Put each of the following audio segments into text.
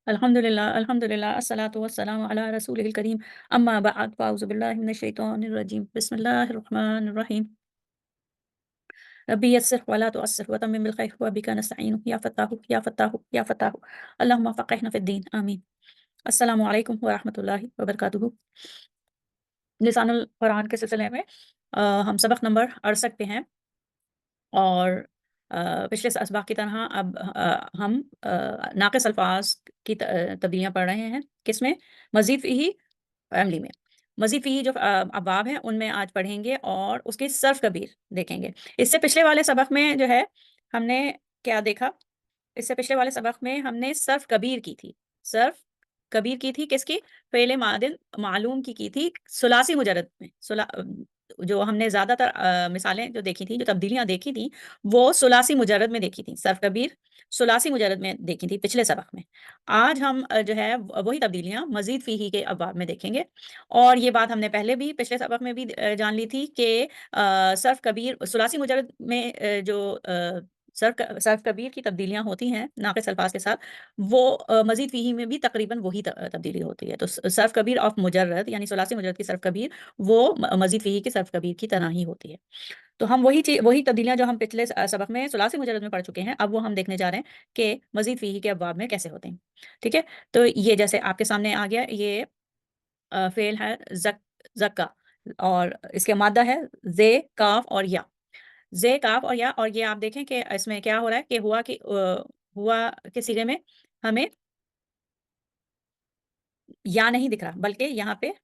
अल्हम्दुलिल्लाह अस्सलातु वस्सलामु अला रसूलिल करीम अम्मा बअद फ़अऊज़ु बिल्लाहि मिनश शैतानिर रजीम बिस्मिल्लाहिर रहमानिर रहीम रब्बी यस्सिर वला तुअस्सिर वतम्मिम बिल खैर व बिका नस्तईन या फत्ताहु या फत्ताहु या फत्ताहु अल्लाहुम्मा फ़क़िहना फ़िद्दीन आमीन। अस्सलामु अलैकुम व रहमतुल्लाहि व बरकातुहू। लिसानुल कुरान के सिलसिले में हम सबक नंबर 68 पे हैं और पिछले असबाक की तरह अब हम नाक़िस अल्फाज की तब्दीलियाँ पढ़ रहे हैं। किसमें? मज़ीद फ़ीही फैमिली में। मज़ीद फ़ीही जो अबवाब हैं उनमें आज पढ़ेंगे और उसके सर्फ़ कबीर देखेंगे। इससे पिछले वाले सबक में जो है हमने क्या देखा? इससे पिछले वाले सबक में हमने सर्फ़ कबीर की थी। सर्फ़ कबीर की थी किसकी? फ़ेल मादिल मालूम की थी सुलासी मुजर्रद में। जो हमने ज़्यादातर मिसालें जो देखी थी, जो तब्दीलियाँ देखी थी, वो सुलासी मुजर्रद में देखी थी। सर्फ़ कबीर सुलासी मुजर्रद में देखी थी पिछले सबक में। आज हम जो है वही तब्दीलियाँ मज़ीद फ़ीही के अबवाब में देखेंगे और ये बात हमने पहले भी पिछले सबक में भी जान ली थी कि सर्फ़ कबीर सुलासी मुजर्रद में सर्फ़ कबीर की तब्दीलियाँ होती हैं नाक़िस अल्फ़ाज़ के साथ, वो मज़ीद फ़ीही में भी तकरीबन वही तब्दीली होती है। तो सर्फ़ कबीर ऑफ मुजर्रद यानी सुलासी मुजर्रद की सर्फ़ कबीर वो मज़ीद फ़ीही की सर्फ़ कबीर की तरह ही होती है। तो हम वही तब्दीलियाँ जो हम पिछले सबक में सुलासी मुजर्रद में पढ़ चुके हैं, अब वो हम देखने जा रहे हैं कि मज़ीद फ़ीही के अबवाब में कैसे होते हैं। ठीक है? तो ये जैसे आपके सामने आ गया, ये फ़ेल है ज़क्का और इसके मादा है ज़े, काफ़ और या। ज़े, काफ़ और या, और ये आप देखें कि इसमें क्या हो रहा है कि हुआ के सिगे में हमें या नहीं दिख रहा, बल्कि यहाँ पे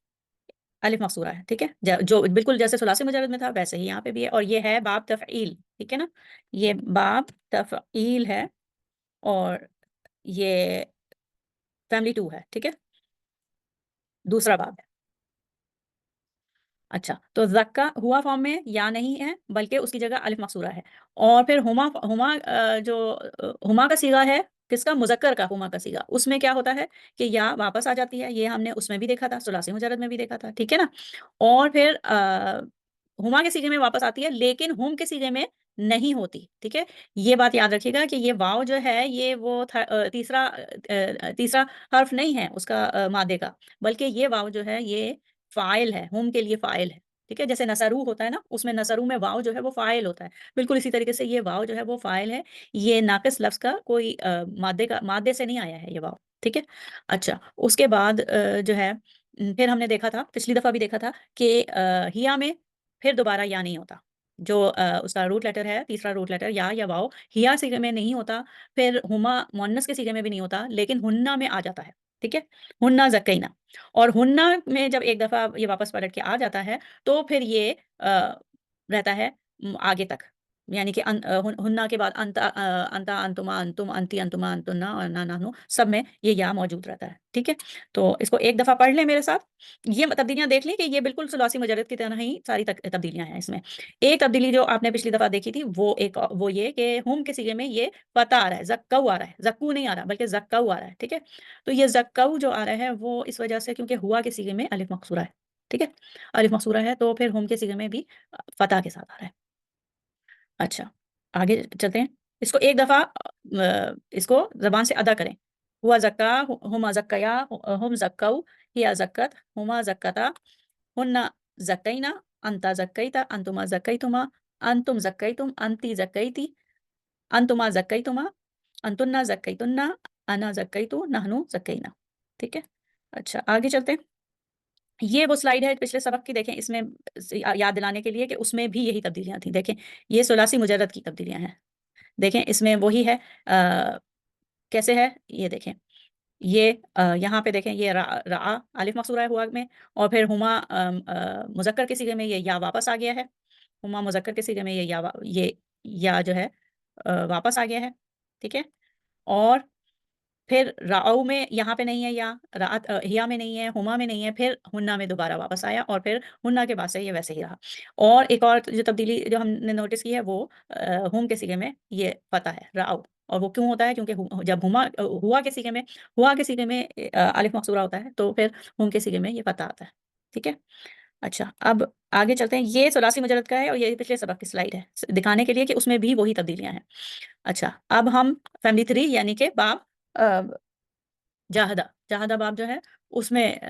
अलिफ मक़सूरा है। ठीक है? जो बिल्कुल जैसे सुलासी मुजर्रद में था वैसे ही यहाँ पे भी है और ये है बाब तफ़ईल। ठीक है ना? ये बाब तफ़ईल है और ये फैमिली 2 है। ठीक है? दूसरा बाब है। अच्छा, तो ज़क्का हुआ फ़ॉर्म में या नहीं है, बल्कि उसकी जगह अलिफ मक़सूरा है। और फिर हुमा का सीगा है किसका? मुज़क्कर का हुमा का सीगा। उसमें क्या होता है कि या वापस आ जाती है, ये हमने उसमें भी देखा था, सुलासी मुजर्रद में भी देखा था, ठीक है ना? और फिर हुमा के सीगे में वापस आती है, लेकिन हुम के सीगे में नहीं होती, ठीक है? ये बात याद रखिएगा कि ये वाव जो है, ये वो तीसरा हर्फ नहीं है उसका मादे का, बल्कि ये वाव जो है, ये फ़ाइल है, हुम के लिए फ़ाइल है, ठीक है? जैसे नसरू होता है ना, उसमें नसरू में वाव जो है वो फ़ाइल होता है। बिल्कुल इसी तरीके से ये वाव जो है वो फ़ाइल है। ये नाक़िस लफ़्ज़ का कोई मादे से नहीं आया है ये वाव, ठीक है? अच्छा, उसके बाद जो है फिर हमने देखा था, पिछली दफ़ा भी देखा था कि हिया में फिर दोबारा या नहीं होता। जो उसका रूट लेटर है, तीसरा रूट लेटर या वाव, हिया सीगे में नहीं होता, फिर हुमा मुअन्नस के सीगे में भी नहीं होता, लेकिन हुन्ना में आ जाता है, ठीक है? हुन्ना ज़कैना। और हुन्ना में जब एक दफ़ा ये वापस पलट के आ जाता है, तो फिर ये रहता है आगे तक। यानी कि हुन्ना के बाद अंता, अंतुमा, अंतुम, अंती, अंतुमा, अंतुन्ना और ना, नाहनु सब में ये या मौजूद रहता है। ठीक है? तो इसको एक दफ़ा पढ़ लें मेरे साथ। ये तब्दीलियाँ देख लें कि ये बिल्कुल सुलासी मुजर्रद की तरह ही सारी तब्दीलियाँ हैं इसमें। एक तब्दीली जो आपने पिछली दफ़ा देखी थी वो ये कि हुम के सिगे में ये फ़ता आ रहा है, ज़क्कऊ आ रहा है, ज़क्कू नहीं आ रहा बल्कि ज़क्कऊ आ रहा है। ठीक है? तो ये ज़क्कऊ जो आ रहा है वो इस वजह से क्योंकि हुआ के सिगे में अलिफ मक़सूरा है। ठीक है? अलिफ मक़सूरा है तो फिर हुम के सिगे में भी फ़ता के साथ आ रहा है। अच्छा, आगे चलते हैं। इसको एक दफ़ा इसको ज़बान से अदा करें। हुआ ज़क्का, हुमा ज़क्कया, हुम ज़क्कऊ, हिया ज़क्कत, हुमा ज़क्कता, हुन्ना ज़क्कैना, अंता ज़क्कैता, अंतुमा ज़क्कैतुमा, अंतुम ज़क्कैतुम, अंती ज़क्कैती, अंतुमा ज़क्कैतुमा, अंतुन्ना ज़क्कैतुन्ना, अना ज़क्कैतु, नहनु ज़क्कैना। ठीक है? अच्छा, आगे चलते हैं। ये वो स्लाइड है पिछले सबक की, देखें इसमें याद दिलाने के लिए कि उसमें भी यही तब्दीलियाँ थी। देखें, ये सुलासी मुजर्रद की तब्दीलियाँ हैं। देखें इसमें वही है कैसे है ये देखें। ये यहाँ पे देखें ये रआ अलिफ मक़सूरा है हुआ में और फिर हुमा मुज़क्कर के सिगे में ये या वापस आ गया है। हुमा मुज़क्कर के सिगे में ये या जो है वापस आ गया है। ठीक है? और फिर राऊ में यहाँ पे नहीं है या हिया में नहीं है, हुमा में नहीं है, फिर हुन्ना में दोबारा वापस आया और फिर हुन्ना के बाद से ये वैसे ही रहा। और एक और जो तब्दीली जो हमने नोटिस की है वो हुम के सिगे में ये फ़ता है राऊ। और वो क्यों होता है? क्योंकि जब हुआ के सिगे में अलिफ मक़सूरा होता है तो फिर हुम के सिगे में ये फ़ता आता है। ठीक है? अच्छा, अब आगे चलते हैं। ये सुलासी मुजर्रद का है और ये पिछले सबक की स्लाइड है दिखाने के लिए कि उसमें भी वही तब्दीलियाँ हैं। अच्छा, अब हम फैमिली 3 यानी कि बाब अ जाहदा, जाहदा बाब जो है उसमें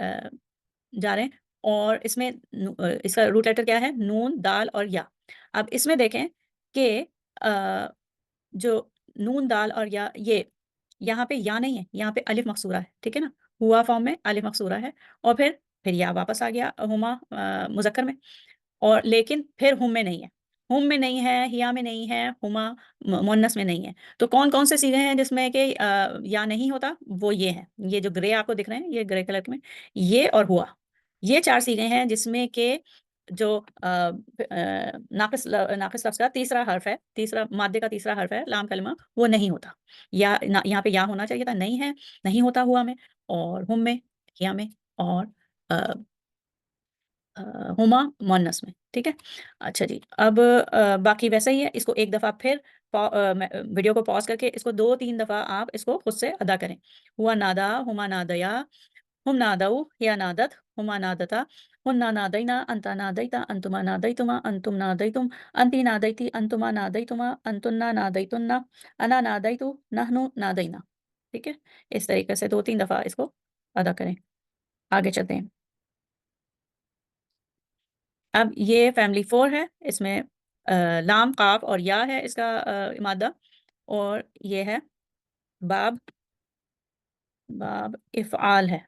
जा रहे हैं, और इसमें इसका रूट लेटर क्या है, नून, दाल और या। अब इसमें देखें कि जो नून, दाल और या, ये यहाँ पे या नहीं है, यहाँ पे अलिफ मकसूरा है, ठीक है ना, हुआ फॉर्म में अलिफ मकसूरा है, और फिर या वापस आ गया हुमा मुजक्कर में, और लेकिन फिर हुम में नहीं है, हुम में नहीं है, हिया में नहीं है, हुमा मुन्नस में नहीं है। तो कौन कौन से सीगे हैं जिसमें कि या नहीं होता, वो ये है, ये जो ग्रे आपको दिख रहे हैं, ये ग्रे कलर में, ये और हुआ, ये 4 सीगे हैं जिसमें के जो नाकिस नाकिस लफ्ज़ का तीसरा हर्फ है, तीसरा मादे का तीसरा हर्फ है, लाम कलमा, वो नहीं होता। या यहाँ पे या होना चाहिए था, नहीं है, नहीं होता हुआ में, और हुम में, हिया में, और अ, हुमा मुअन्नस में, ठीक है। अच्छा जी, अब बाकी वैसा ही है, इसको एक दफ़ा फिर वीडियो को पॉज करके इसको 2-3 दफ़ा आप इसको खुद से अदा करें। हुआ नादा, हुमा नादया, हुम नादऊ, या नादत, हुमा नादता, हुन्ना नादैना, अंता नादैता, अंतुमा नादैतुमा, अंतुम नादैतुम, अंती नादैती, अंतुमा नादैतुमा, अंतुन्ना नादैतुन्ना, अना नादैतु, नहनु नादैना। ठीक है, इस तरीके से 2-3 दफ़ा इसको अदा करें। आगे चलते हैं। अब ये फैमिली 4 है, इसमें लाम, काफ और या है इसका मादा, और ये है बाब, बाब इफ़आल है,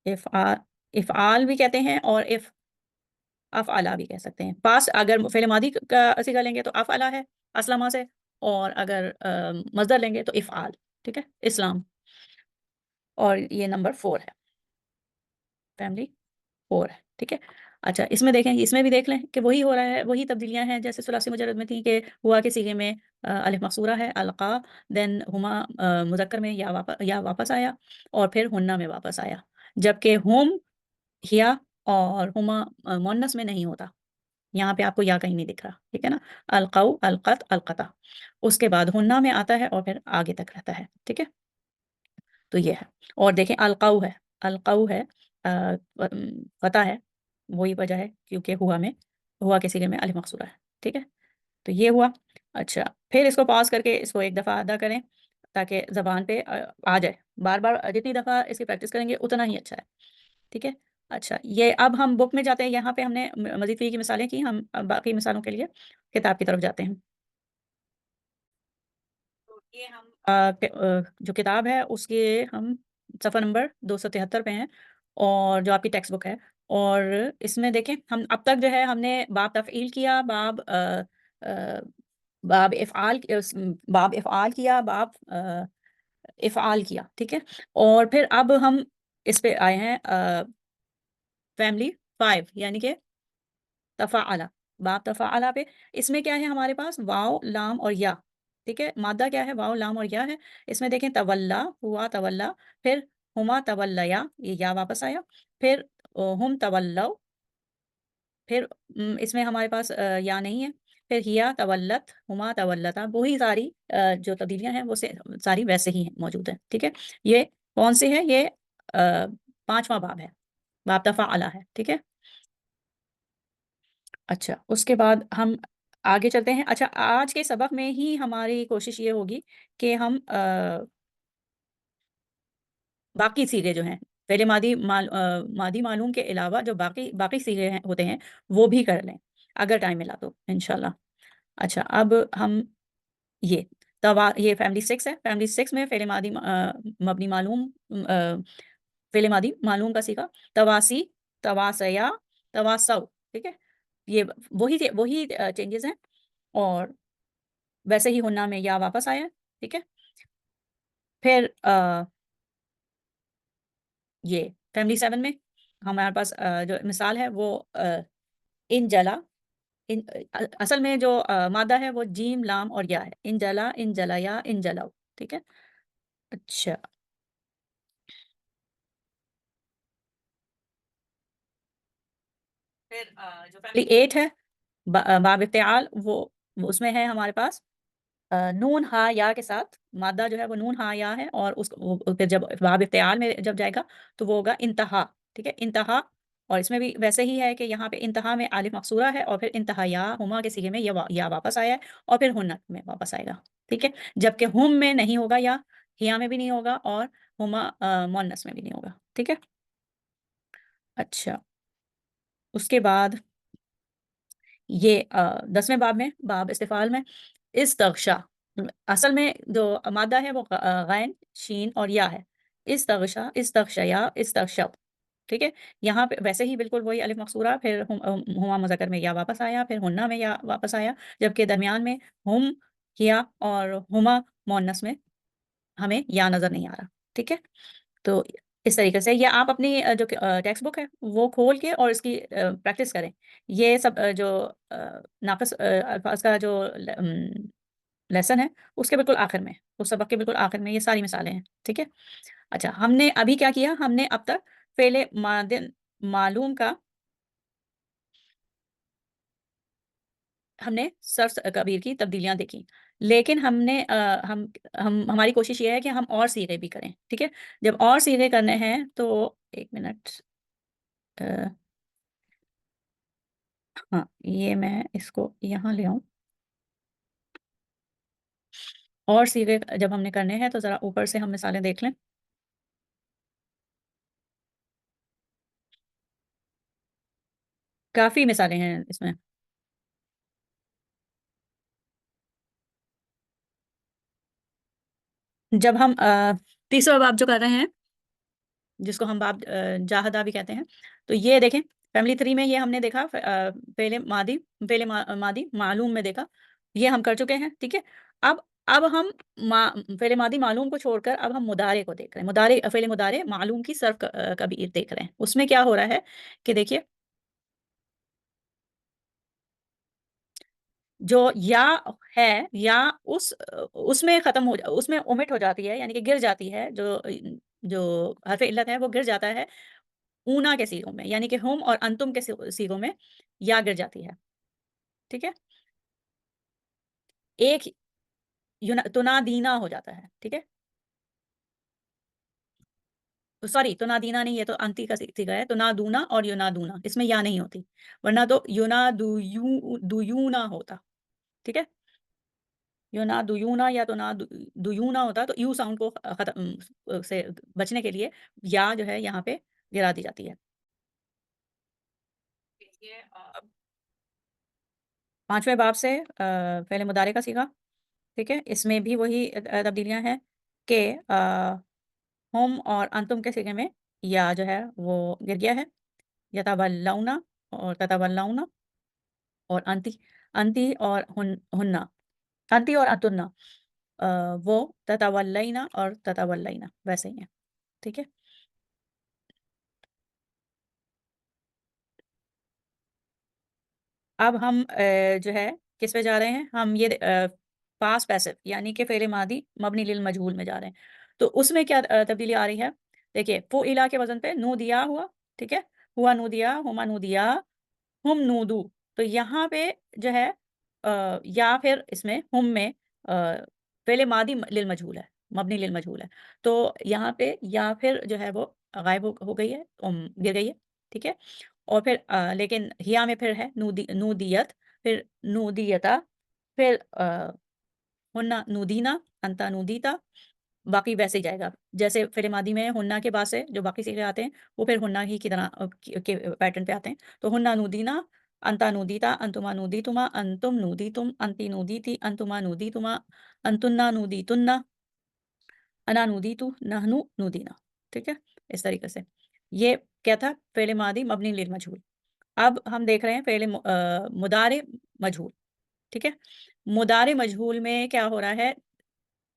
इफ़आल, इफ़आल भी कहते हैं, और अफ़अला भी कह सकते हैं। पास अगर फ़िल मादी का सिगा लेंगे तो अफ़अला है असलमा से, और अगर मज़दर लेंगे तो इफ़आल, ठीक है, इस्लाम। और ये नंबर 4 है, फैमिली 4 है, ठीक है। अच्छा, इसमें देखें, इसमें भी देख लें कि वही हो रहा है, वही तब्दीलियाँ हैं जैसे सुलासी मुजर्रद में थी, कि हुआ के सीगे में अलिफ मकसूरा है, अलक़ा, देन हुमा मुज़क्कर में या वापस आया, और फिर हुन्ना में वापस आया, जबकि हुम, हिया और हुमा मुअन्नस में नहीं होता। यहाँ पे आपको या कहीं नहीं दिख रहा, ठीक है ना। अलक़ऊ, अलक़त, अलक़ता, उसके बाद हुन्ना में आता है, और फिर आगे तक रहता है, ठीक है। तो ये है, और देखें अलक़ऊ है, अलक़ऊ है, फ़तह है, वही वजह है क्योंकि हुआ के सिगे में अलिफ मकसूरा है, ठीक है। तो ये हुआ। अच्छा, फिर इसको पॉज़ करके इसको एक दफ़ा अदा करें ताकि ज़बान पे आ जाए। बार-बार जितनी दफ़ा इसकी प्रैक्टिस करेंगे उतना ही अच्छा है, ठीक है। अच्छा, ये अब हम बुक में जाते हैं, यहाँ पे हमने मज़ीद फ़ी की मिसालें की, हम अब बाकी मिसालों के लिए किताब की तरफ जाते हैं। तो ये हम जो किताब है उसके हम सफ़ा नंबर 273 पे हैं, और जो आपकी टेक्स्ट बुक है, और इसमें देखें हम अब तक जो है हमने बाब तफ़ईल किया, अ, बाब इफ़आल किया, इफ़आल किया, ठीक है। और फिर अब हम इस पे आए हैं फैमिली 5, यानी कि तफ़ाअला, बाब तफ़ाअला पे। इसमें क्या है हमारे पास, वाव, लाम और या, ठीक है। मादा क्या है, वाव, लाम और या है। इसमें देखें तवल्ला, हुआ तवल्ला, फिर हुमा तवल्लया, ये या वापस आया, फिर हुम तवल्लव, फिर इसमें हमारे पास या नहीं है, फिर हिया तवल्लत, हुमा तवल्लता, वही सारी जो तब्दीलियाँ हैं वो सारी वैसे ही हैं, मौजूद हैं, ठीक है। ये कौन सी है, ये 5वां बाब है, बाब तफ़ाअला है, ठीक है। अच्छा, उसके बाद हम आगे चलते हैं। अच्छा, आज के सबक में ही हमारी कोशिश ये होगी कि हम बाकी सीगे जो हैं, फ़िल मादी मादी मालूम के अलावा जो बाकी बाकी सीगे हैं होते हैं, वो भी कर लें, अगर टाइम मिला तो इंशाल्लाह। अच्छा, अब हम ये ये फैमिली 6 है, फैमिली 6 में फ़िल मादी मबनी मालूम फ़िल मादी मालूम का सीगा तवासी, तवासया, तवासौ, ठीक है? ये वही चेंजेज़ हैं, और वैसे ही हुन्ना में या वापस आया है, ठीक है? फिर ये फैमिली 7 में हमारे पास जो मिसाल है वो इन जला, असल में जो मादा है वो जीम, लाम और या है। इन जला, इन जलाया, इन जलाओ, ठीक है? अच्छा, फिर जो फैमिली 8 है, बाब इफ्तिआल, वो उसमें है हमारे पास नून हा या के साथ, मादा जो है वो नून हा या है, और फिर जब बाब इफ्तिआल में जब जाएगा तो वो होगा इंतहा, ठीक है, इंतहा। और इसमें भी वैसे ही है कि यहाँ पे इंतहा में आलिफ मकसूरा है, और फिर इंतहा या हुमा के सीगे में या वापस आया है, और फिर हुन्नत में वापस आएगा, ठीक है। जबकि हुम में नहीं होगा या, हिया में भी नहीं होगा और हुमा मुअन्नस में भी नहीं होगा, ठीक है? अच्छा, उसके बाद ये 10वें बाब में, बाब इस्तिफ़ाल में इस्तग़शा असल में जो मादा है वो गैन, शीन और या है। इस्तग़शा, इस्तग़शया, इस्तग़शव, ठीक है? यहाँ पे वैसे ही बिल्कुल वही अलिफ़ मक़सूरा, फिर हुमा मुज़क्कर में या वापस आया, फिर हुन्ना में या वापस आया, जबकि दरमियान में हुम, हिया और हुमा मुअन्नस में हमें या नज़र नहीं आ रहा, ठीक है? तो इस तरीके से ये आप अपनी जो टेक्स्ट बुक है वो खोल के और इसकी प्रैक्टिस करें। ये सब जो नाक़िस अल्फ़ाज़ का जो लेसन है उसके बिल्कुल आखिर में, उस सबक के बिल्कुल आखिर में ये सारी मिसालें हैं, ठीक है? अच्छा, हमने अभी क्या किया, हमने अब तक फ़ेले मादिन मालूम का हमने सर्फ़ कबीर की तब्दीलियाँ देखी। लेकिन हमने हम हमारी कोशिश ये है कि हम और सीगे भी करें, ठीक है? जब और सीगे करने हैं तो 1 मिनट अ, हाँ, ये मैं इसको यहाँ ले आऊँ और सीगे जब हमने करने हैं तो ज़रा ऊपर से हम मिसालें देख लें। काफ़ी मिसालें हैं इसमें। जब हम तीसरा बाब जो कर रहे हैं जिसको हम बाब जाहदा भी कहते हैं। तो ये देखें फैमिली ट्री में ये हमने देखा पहले मादी मालूम में देखा, ये हम कर चुके हैं, ठीक है? अब हम मा फ़ेले मादी मालूम को छोड़कर अब हम मुदारे को देख रहे हैं। फ़ेले मुदारे मालूम की सर्फ़ कबीर देख रहे हैं। उसमें क्या हो रहा है कि देखिए जो या है, या उसमें ख़त्म हो जा उसमें ओमिट हो जाती है, यानी कि गिर जाती है, जो हर्फ़ इल्लत है वो गिर जाता है ऊना के सीगों में, यानी कि हुम और अंतुम के सीगों में या गिर जाती है, ठीक है? एक तुनादीना हो जाता है, ठीक है? सॉरी, तुनादीना नहीं, ये तो अंती का सीगा है, तुनादूना और युनादूना, इसमें या नहीं होती, वरना तो दुयूना होता, ठीक है? युनादुयूना या दुयूना होता तो यू साउंड को से बचने के लिए या जो है यहाँ पे गिरा दी जाती है। ये 5वें बाब से फ़िल मुदारे का सीगा, ठीक है? इसमें भी वही तब्दीलियाँ हैं कि हुम और अंतुम के सीगे में या जो है वो गिर गया है। यतवल्लौना और ततवल्लौना और अंती और हुन्ना, अंती और अतुन्ना अ, वो ततवल्लैना और ततवल्लैना वैसे ही हैं, ठीक है? अब हम जो है किस पे जा रहे हैं? हम ये पास्ट पैसिव यानी कि फ़ेल मादी मबनी लिल मजहूल में जा रहे हैं। तो उसमें क्या तब्दीली आ रही है? देखिए फ़ुइला के वज़न पे नूदिया हुआ, ठीक है? हुआ नूदिया, हुमा नूदिया, हुम नूदू। तो यहाँ पे जो है या फिर इसमें हुम में फ़ेल मादी लिल मजहूल है, मबनी लिल मजहूल है। तो यहाँ पे या फिर जो है वो गायब हो गई है, गिर गई है, ठीक है? और फिर लेकिन हिया में फिर है नूदियत, फिर नूदियता, फिर हुन्ना नूदीना, अंता नूदीता, बाकी वैसे ही जाएगा। जैसे फ़िल मादी में हुन्ना के बाद से जो बाकी सीगे आते हैं, वो फिर हुन्ना ही की तरह के पैटर्न पे आते हैं। तो हुन्ना नूदीना, अंता नूदीता, अंतुमा नूदीतुमा, अंतुम नूदीतुम, अंती नूदीति, अंतुमा नूदीतुमा, अंतुन्ना नूदीतुन्ना, अना नूदीतु, नहनु नूदीना। ठीक है? इस तरीके से। ये क्या था? फ़िल मादी मबनी लिल मजहूल। अब हम देख रहे हैं मुदारे मजहूल, ठीक है? मुदारे मजहूल में क्या हो रहा है,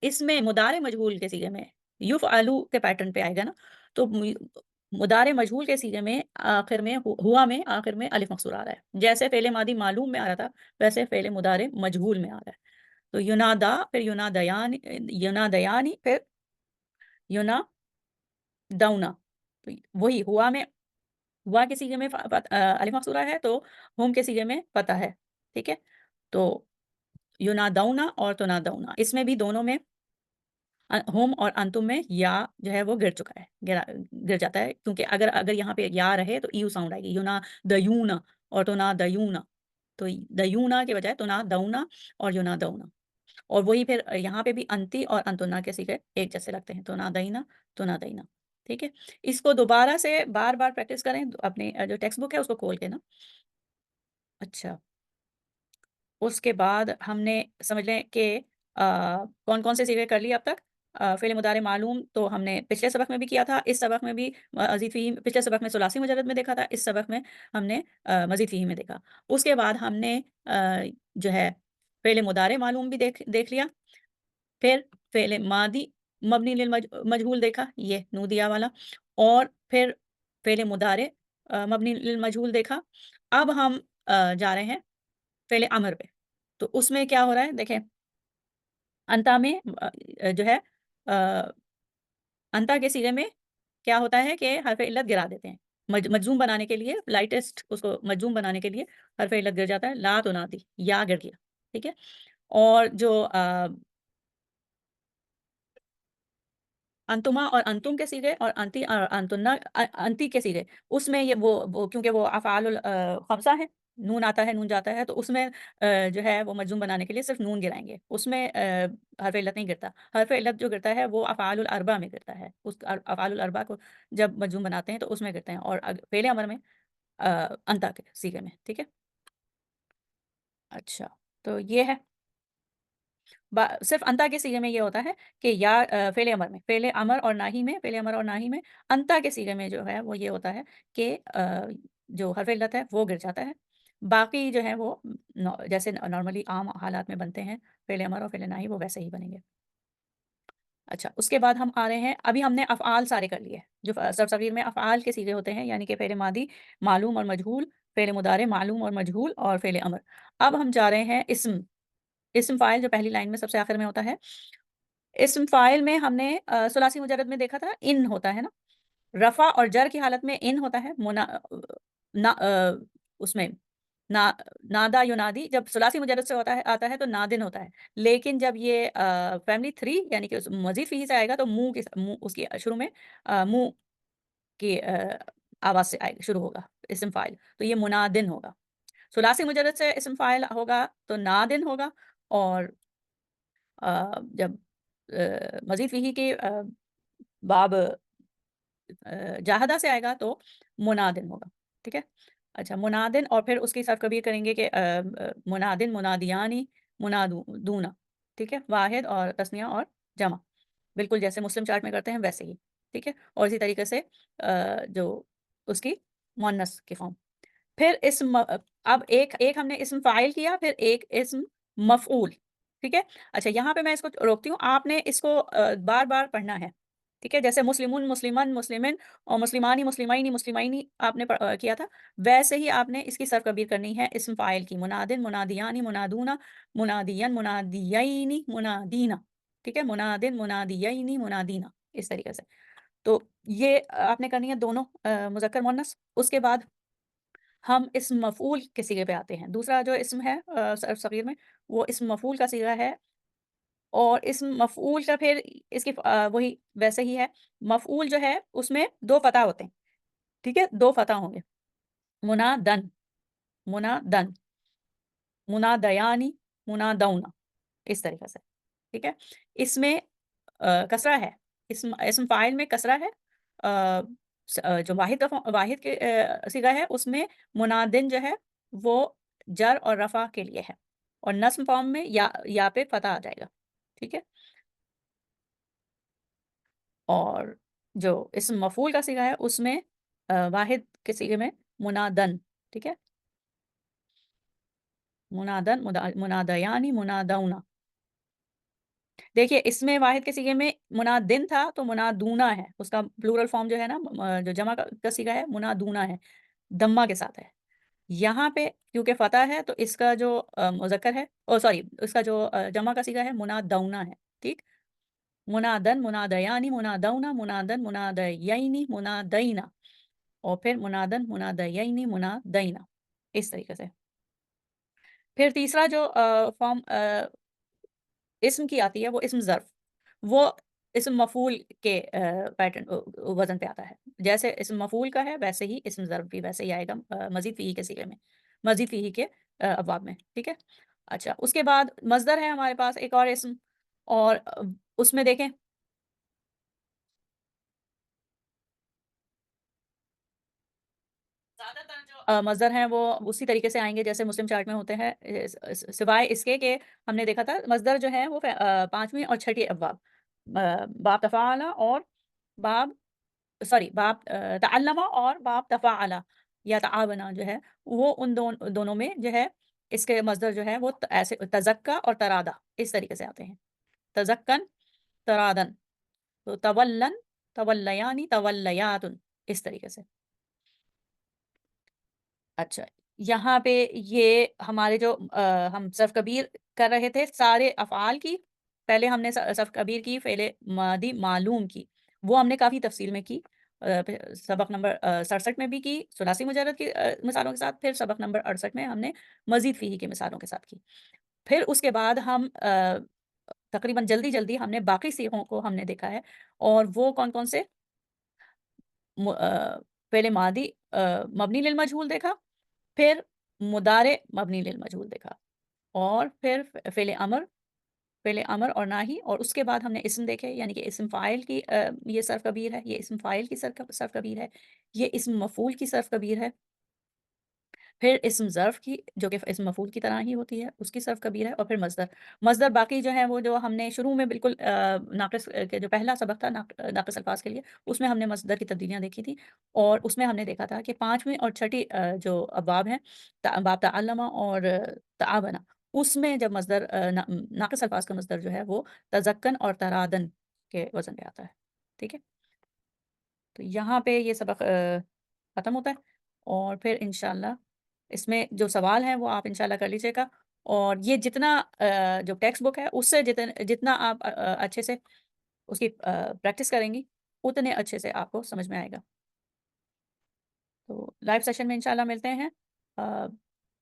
इसमें मुदारे मजहूल के सीगे में युफ़अलु के पैटर्न पे आएगा ना, तो मुदारे मजहूल के सीगे में आखिर में हुआ में आखिर में अलिफ मकसूर आ रहा है। जैसे फ़ेले मादी मालूम में आ रहा था, वैसे फ़ेले मुदारे मजहूल में आ रहा है। तो युनादा फिर युनादयानी फिर युनादौना। तो वही हुआ के सीगे में अलिफ मकसूरा है, तो हुम के सीगे में फ़तह है, ठीक है? तो युनादौना और तुनादौना इसमें भी दोनों में हुम और अंतुम में या जो है वो गिर चुका है, गिर जाता है, क्योंकि अगर अगर यहाँ पे या रहे तो ईयू साउंड आएगी, युनादयूना और तुनादयूना। तो दयूना के बजाय तुनादौना और युनादौना। اور وہی پھر یہاں پہ بھی انتی اور انتنا کے سیغے ایک جیسے لگتے ہیں، تو نادینا تو نادینا، ٹھیک ہے؟ اس کو دوبارہ سے بار بار پریکٹس کریں اپنی جو ٹیکسٹ بک ہے اس کو کھول کے نا۔ اچھا، اس کے بعد ہم نے سمجھ لیں کہ کون کون سے سیغے کر لیے اب تک۔ فعل مضارع معلوم تو ہم نے پچھلے سبق میں بھی کیا تھا، اس سبق میں بھی مزید فیہم، پچھلے سبق میں ثلاثی مجرد میں دیکھا تھا، اس سبق میں ہم نے مزید فیہم میں دیکھا۔ اس کے بعد ہم نے جو ہے فعل مضارع معلوم بھی دیکھ لیا، پھر فعل ماضی مبنی للمجہول دیکھا، یہ نودیہ والا، اور پھر فعل مضارع مبنی للمجہول دیکھا۔ اب ہم جا رہے ہیں فعل امر پہ، تو اس میں کیا ہو رہا ہے دیکھیں، انتا میں جو ہے انتا کے صیغے میں کیا ہوتا ہے کہ حرف علت گرا دیتے ہیں مجزوم بنانے کے لیے، لائٹسٹ اس کو مجزوم بنانے کے لیے حرف علت گر جاتا ہے، لا تو نہ دی، یا گر گیا، ٹھیک ہے؟ اور جو انتما اور انتم کے صیغے اور انتی اور انتنا انتی کے صیغے، اس میں یہ وہ کیونکہ وہ افعال الخمسہ ہے، نون آتا ہے، نون جاتا ہے، تو اس میں جو ہے وہ مجزوم بنانے کے لیے صرف نون گرائیں گے، اس میں حرف علت نہیں گرتا۔ حرف علت جو گرتا ہے وہ افعال الاربع میں گرتا ہے، اس افعال الاربع کو جب مجزوم بناتے ہیں تو اس میں گرتے ہیں، اور فعل امر میں انتا کے صیغے میں، ٹھیک ہے؟ اچھا، تو یہ ہے صرف انتا کے صیغے میں یہ ہوتا ہے کہ یا فعل امر میں، فعل امر اور ناہی میں، فعل امر اور ناہی میں انتا کے صیغے میں جو ہے وہ یہ ہوتا ہے کہ جو حرف علت ہے وہ گر جاتا ہے، باقی جو ہے وہ جیسے نارملی عام حالات میں بنتے ہیں فعل امر اور فعل ناہی، وہ ویسے ہی بنیں گے۔ اچھا، اس کے بعد ہم آ رہے ہیں، ابھی ہم نے افعال سارے کر لیے جو صغیر میں افعال کے صیغے ہوتے ہیں، یعنی کہ فعل ماضی معلوم اور مجہول، فعل مضارع معلوم اور مجہول، اور فعل امر۔ اب ہم جا رہے ہیں اسم فاعل جو پہلی لائن میں سب سے آخر میں ہوتا ہے۔ اسم فاعل میں ہم نے ثلاثی مجرد میں دیکھا تھا ان ہوتا ہے نا، رفع اور جر کی حالت میں ان ہوتا ہے، اس میں نا نادا ینادی جب ثلاثی مجرد سے آتا ہے تو نادن ہوتا ہے، لیکن جب یہ فیملی 3 یعنی کہ مزید فیہی سے آئے گا تو منہ اس کی شروع میں منہ کی آواز سے شروع ہوگا اسم فاعل، تو یہ منادن ہوگا۔ ثلاثی مجرد سے اسم فاعل ہوگا تو نادن ہوگا، اور جب مزید فیہی کے باب جاہدہ سے آئے گا تو منادن ہوگا، ٹھیک ہے؟ اچھا، منادن، اور پھر اس کی صرف کبیر کریں گے کہ منادن، منادیانی، منادونا، ٹھیک ہے؟ واحد اور تثنیہ اور جمع، بالکل جیسے مسلم چارٹ میں کرتے ہیں ویسے ہی، ٹھیک ہے؟ اور اسی طریقے سے جو اس کی مؤنث کی فارم، پھر اسم اب ایک ہم نے اسم فاعل کیا، پھر ایک اسم مفعول، ٹھیک ہے؟ اچھا، یہاں پہ میں اس کو روکتی ہوں، آپ نے اس کو بار بار پڑھنا ہے، ٹھیک ہے؟ جیسے مسلمون، مسلمن، مسلمن، اور مسلمانی، مسلمینی، مسلمینی آپ نے کیا تھا، ویسے ہی آپ نے اس کی صرف کبیر کرنی ہے اسم فاعل کی، منادن، منادیانی، منادونا، منادین، منادیینی، منادینا، ٹھیک ہے؟ منادن، منادیینی، منادینا، اس طریقے سے، تو یہ آپ نے کرنی ہے دونوں مذکر مؤنث۔ اس کے بعد ہم اسم مفعول کے صیغے پہ آتے ہیں، دوسرا جو اسم ہے صغیر میں وہ اسم مفعول کا صیغہ ہے، اور اسم مفعول کا پھر اس کی وہی ویسے ہی ہے، مفعول جو ہے اس میں دو فتح ہوتے ہیں، ٹھیک ہے؟ دو فتح ہوں گے، منادن، منادن، منادیانی، منادونا، اس طریقے سے، ٹھیک ہے؟ اس میں کسرہ ہے، اسم فاعل میں کسرہ ہے، جو واحد کے صیغہ ہے اس میں منادن جو ہے وہ جر اور رفع کے لیے ہے، اور نصب فارم میں یا پہ فتح آ جائے گا، ٹھیک ہے؟ اور جو اسم مفعول کا صیغہ ہے اس میں واحد کے صیغے میں منادن، ٹھیک ہے؟ منادن، منادیانی، منادونا، دیکھیے اس میں واحد کے صیغے میں منادن تھا تو منادونا ہے، اس کا پلورل فارم جو ہے نا، جو جمع کا صیغہ ہے منادونا ہے، دمہ کے ساتھ ہے۔ یہاں پہ کیونکہ فتح ہے تو اس کا جو مذکر ہے، سوری، اس کا جو جمع کا صیغہ ہے منادونا ہے، ٹھیک؟ منادن، منادیانی، منادونا، منادن، منادیینی، منادینا، اور پھر منادن، منادیینی، منادینا، اس طریقے سے۔ پھر تیسرا جو فارم اسم کی آتی ہے وہ اسم ظرف، وہ اسم مفعول کے پیٹرن وزن پہ آتا ہے، جیسے اسم مفعول کا ہے ویسے ہی اسم ظرف بھی ویسے ہی آئے گا مزید فیہی کے صیغے میں، مزید فیہی کے ابواب میں، ٹھیک ہے؟ اچھا، اس کے بعد مصدر ہے ہمارے پاس ایک اور اسم، اور اس میں دیکھیں زیادہ تر جو مصدر ہیں وہ اسی طریقے سے آئیں گے جیسے مسلم چارٹ میں ہوتے ہیں، سوائے اس کے کہ ہم نے دیکھا تھا مصدر جو ہے وہ پانچویں اور چھٹی ابواب، باب تفاعل اور باب باب تعلم اور باب تفاعل یا تعاون جو ہے، وہ ان دونوں میں جو ہے اس کے مصدر جو ہے وہ ایسے تزکا اور ترادا اس طریقے سے آتے ہیں، تزکن ترادن، تو تولن تولیانی تولیاتن، اس طریقے سے۔ اچھا، یہاں پہ یہ ہمارے جو ہم صرف کبیر کر رہے تھے سارے افعال کی، پہلے ہم نے صرف کبیر کی فعل ماضی معلوم کی، وہ ہم نے کافی تفصیل میں کی، سبق نمبر 67 میں بھی کی ثلاثی مجرد کی مثالوں کے ساتھ، پھر سبق نمبر 68 میں ہم نے مزید فیہی کی مثالوں کے ساتھ کی، پھر اس کے بعد ہم تقریباً جلدی جلدی ہم نے باقی صیغوں کو ہم نے دیکھا ہے، اور وہ کون کون سے؟ فعل ماضی مبنی للمجہول دیکھا، پھر مضارع مبنی للمجہول دیکھا، اور پھر فعل امر اور ناہی، اور اس کے بعد ہم نے اسم دیکھے، یعنی کہ اسم فاعل کی یہ صرف کبیر ہے، یہ اسم فاعل کی صرف کبیر ہے، یہ اسم مفعول کی صرف کبیر ہے، پھر اسم ظرف کی جو کہ اسم مفعول کی طرح ہی ہوتی ہے اس کی صرف کبیر ہے، اور پھر مصدر باقی جو ہے وہ جو ہم نے شروع میں بالکل ناقص کے جو پہلا سبق تھا ناقص الفاظ کے لیے، اس میں ہم نے مصدر کی تبدیلیاں دیکھی تھی، اور اس میں ہم نے دیکھا تھا کہ پانچویں اور چھٹی جو ابواب ہیں، باب تعلمہ اور تعاونہ، اس میں جب مصدر ناقص الفاظ کا مصدر جو ہے وہ تزکن اور ترادن کے وزن پہ آتا ہے، ٹھیک ہے، تو یہاں پہ یہ سبق ختم ہوتا ہے، اور پھر انشاءاللہ اس میں جو سوال ہیں وہ آپ انشاءاللہ کر لیجیے گا، اور یہ جتنا جو ٹیکسٹ بک ہے اس سے جتنا آپ اچھے سے اس کی پریکٹس کریں گی اتنے اچھے سے آپ کو سمجھ میں آئے گا، تو لائیو سیشن میں انشاءاللہ ملتے ہیں،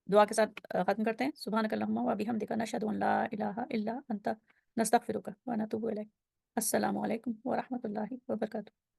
دعا کے ساتھ ختم کرتے ہیں، سبحانک اللہم و بحمدک نشہد ان لا الہ الا انت نستغفرک و نتوب الیک، السلام علیکم ورحمۃ اللہ وبرکاتہ۔